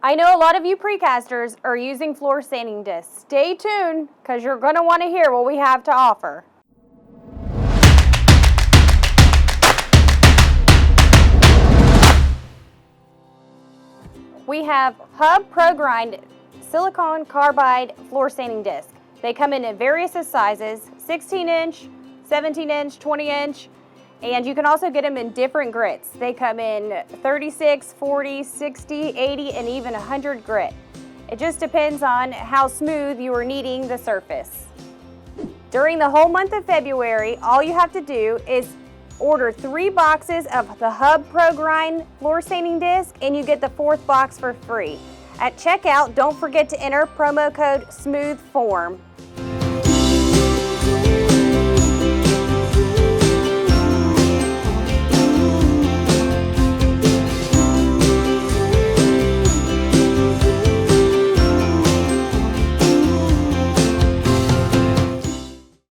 I know a lot of you precasters are using floor sanding discs. Stay tuned because you're going to want to hear what we have to offer. We have Hub Pro Grind silicone carbide floor sanding disc. They come in various sizes, 16-inch, 17-inch, 20-inch, and you can also get them in different grits. They come in 36, 40, 60, 80, and even 100 grit. It just depends on how smooth you are needing the surface. During the whole month of February, all you have to do is order 3 boxes of the Hub Pro Grind floor sanding disc, and you get the 4th box for free. At checkout, don't forget to enter promo code SMOOTHFORM.